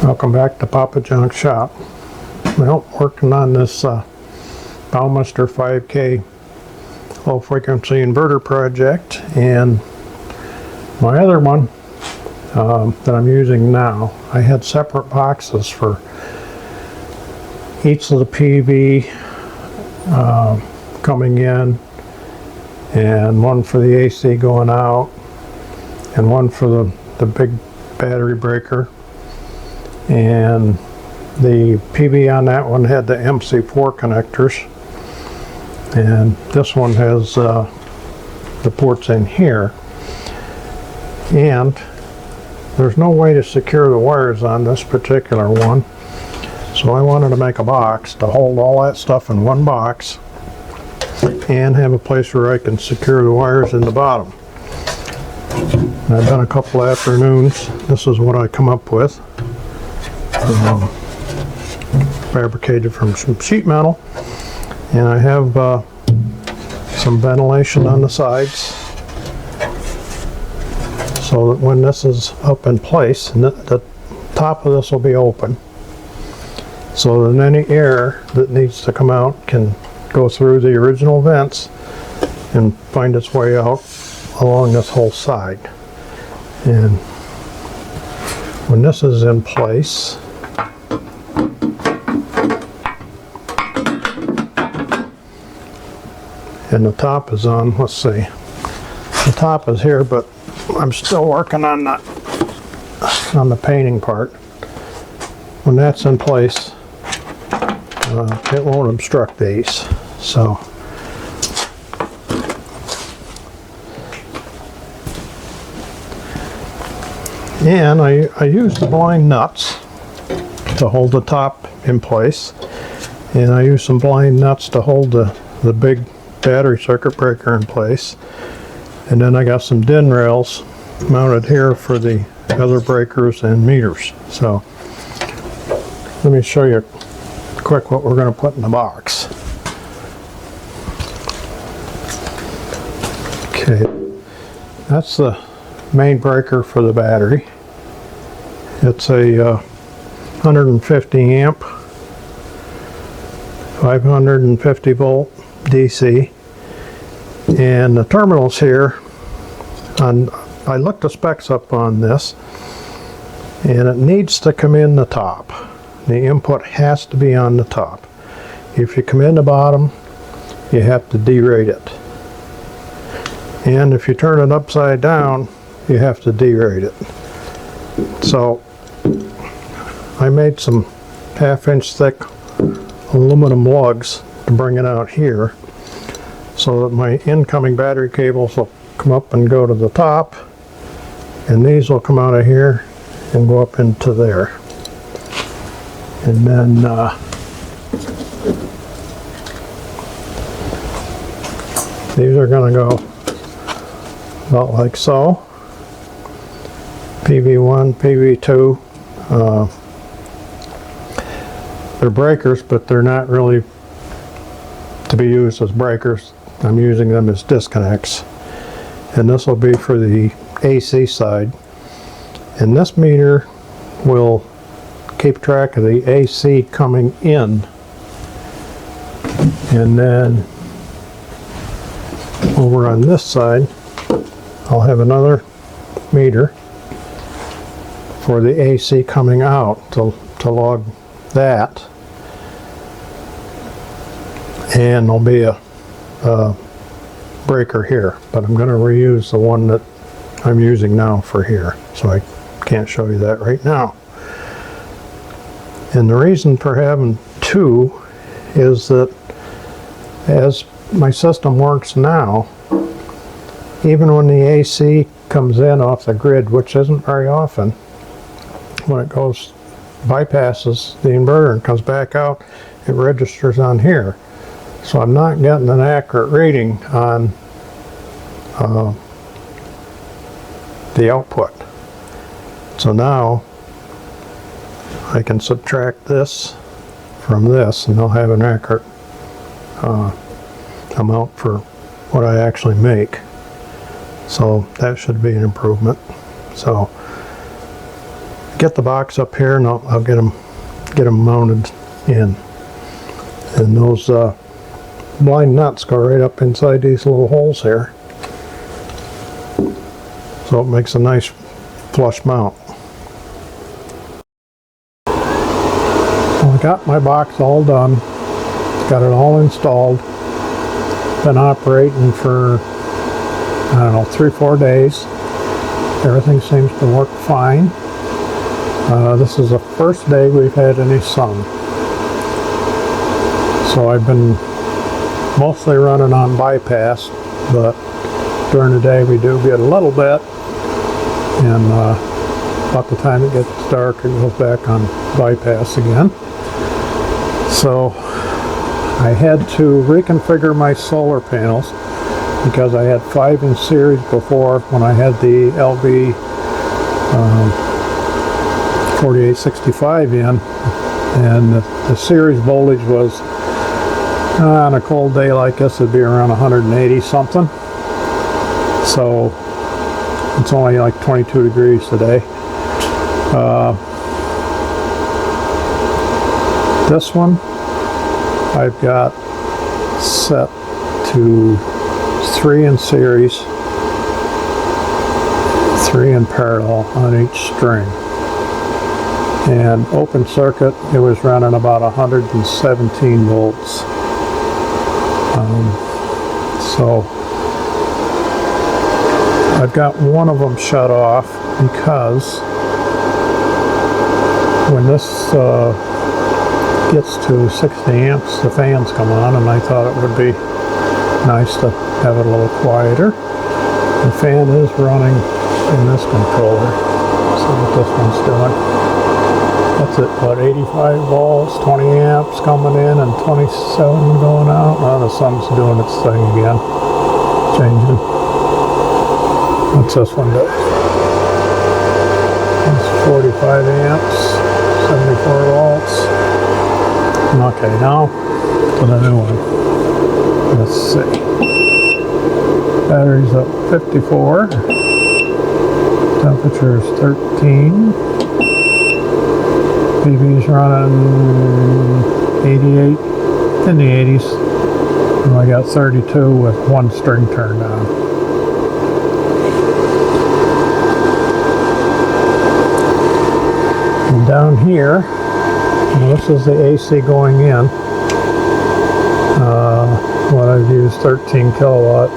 Welcome back to Papa Junk's shop. Well, working on this PowMr 5K low frequency inverter project, and my other one that I'm using now, I had separate boxes for each of the PV coming in, and one for the AC going out, and one for the big battery breaker. And the PV on that one had the MC4 connectors, and this one has the ports in here. And there's no way to secure the wires on this particular one, so I wanted to make a box to hold all that stuff in one box and have a place where I can secure the wires in the bottom. And I've done a couple afternoons. This is what I come up with. Fabricated from some sheet metal, and I have some ventilation on the sides so that when this is up in place, and the top of this will be open, so that any air that needs to come out can go through the original vents and find its way out along this whole side. And when this is in place, and the top is on, let's see, the top is here, but I'm still working on the painting part. When that's in place, it won't obstruct these. So and I use the blind nuts to hold the top in place, and I use some blind nuts to hold the big battery circuit breaker in place, and then I got some DIN rails mounted here for the other breakers and meters. So let me show you quick what we're going to put in the box. Okay, that's the main breaker for the battery. It's a 150 amp 550 volt DC, and the terminals here, I looked the specs up on this, and it needs to come in the top. The input has to be on the top. If you come in the bottom, you have to derate it, and if you turn it upside down, you have to derate it. So I made some 1/2 inch thick aluminum lugs to bring it out here, so that my incoming battery cables will come up and go to the top, and these will come out of here and go up into there. And then these are going to go about like so. PV1, PV2. They're breakers, but they're not really to be used as breakers. I'm using them as disconnects. And this will be for the AC side. And this meter will keep track of the AC coming in. And then over on this side, I'll have another meter for the AC coming out to log that. And there'll be a breaker here, but I'm going to reuse the one that I'm using now for here, so I can't show you that right now. And the reason for having two is that as my system works now, even when the AC comes in off the grid, which isn't very often, when it goes bypasses the inverter and comes back out, it registers on here. So I'm not getting an accurate reading on the output. So now I can subtract this from this, and I'll have an accurate amount for what I actually make. So that should be an improvement. So get the box up here, and I'll get them mounted in. And those blind nuts go right up inside these little holes here, so it makes a nice flush mount. Well, I got my box all done, got it all installed, been operating for, I don't know, 3-4 days. Everything seems to work fine. This is the first day we've had any sun. So I've been mostly running on bypass, but during the day we do get a little bit, and about the time it gets dark it goes back on bypass again. So I had to reconfigure my solar panels because I had 5 in series before when I had the LB 4865 in, and the series voltage was on a cold day like this it'd be around 180 something, so it's only like 22 degrees today. This one I've got set to 3 in series, 3 in parallel on each string, and open circuit it was running about 117 volts. So I've got one of them shut off because when this gets to 60 amps the fans come on, and I thought it would be nice to have it a little quieter. The fan is running in this controller. See what this one's doing. That's it, about 85 volts, 20 amps coming in and 27 going out. Now the sun's doing its thing again, changing. What's this one do? It's 45 amps, 74 volts. Okay, now to the new one. Let's see. Battery's up 54. Temperature is 13. PV's running 88, in the 80s. And I got 32 with one string turned on. And down here, this is the AC going in. What I've used 13 kilowatt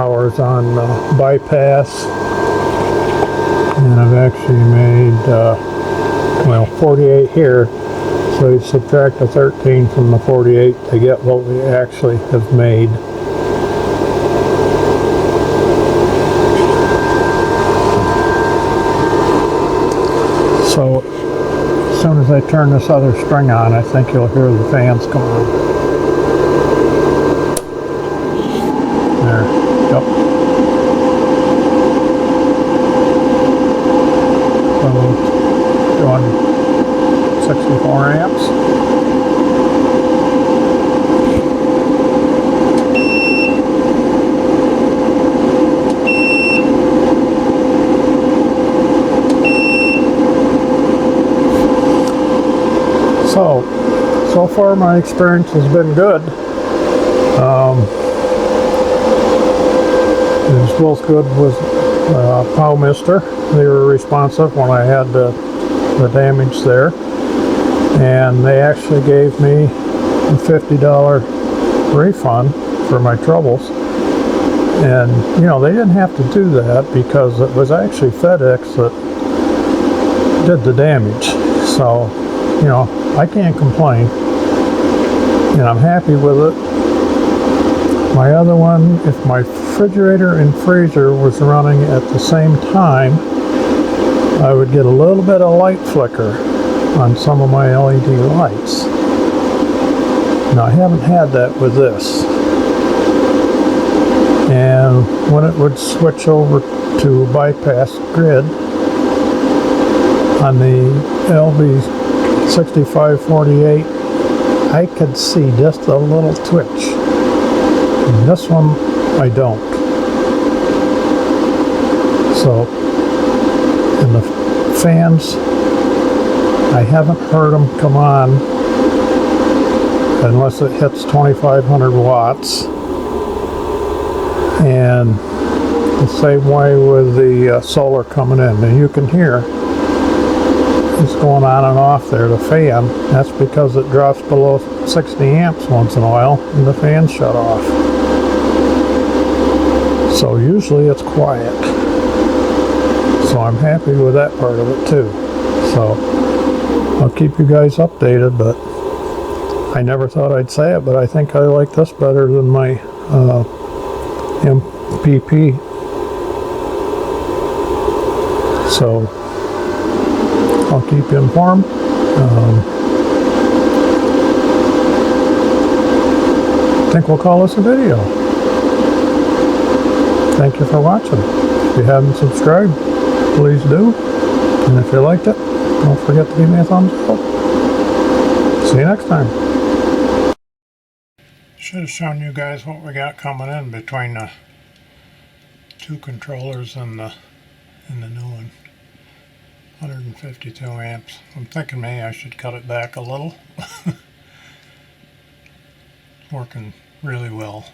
hours on bypass, and I've actually made well 48 here, so you subtract the 13 from the 48 to get what we actually have made. So as soon as I turn this other string on, I think you'll hear the fans come on. There, yep. So doing 64 amps. So far my experience has been good. It was both good with PowMr. They were responsive when I had the damage there, and they actually gave me a $50 refund for my troubles. And you know, they didn't have to do that because it was actually FedEx that did the damage. So you know, I can't complain, and I'm happy with it. My other one, if my refrigerator and freezer was running at the same time, I would get a little bit of light flicker on some of my LED lights. Now I haven't had that with this. And when it would switch over to bypass grid on the LB 6548, I could see just a little twitch. And this one, I don't. So, and the fans, I haven't heard them come on unless it hits 2,500 watts. And the same way with the solar coming in. And you can hear it's going on and off there, the fan. That's because it drops below 60 amps once in a while and the fan's shut off. So usually it's quiet. So I'm happy with that part of it too. So I'll keep you guys updated, but I never thought I'd say it, but I think I like this better than my MPP. So I'll keep you informed. I think we'll call this a video. Thank you for watching. If you haven't subscribed, please do. And if you liked it, don't forget to give me a thumbs up. See you next time. Should have shown you guys what we got coming in between the two controllers and the new one. 152 amps. I'm thinking maybe I should cut it back a little. Working really well.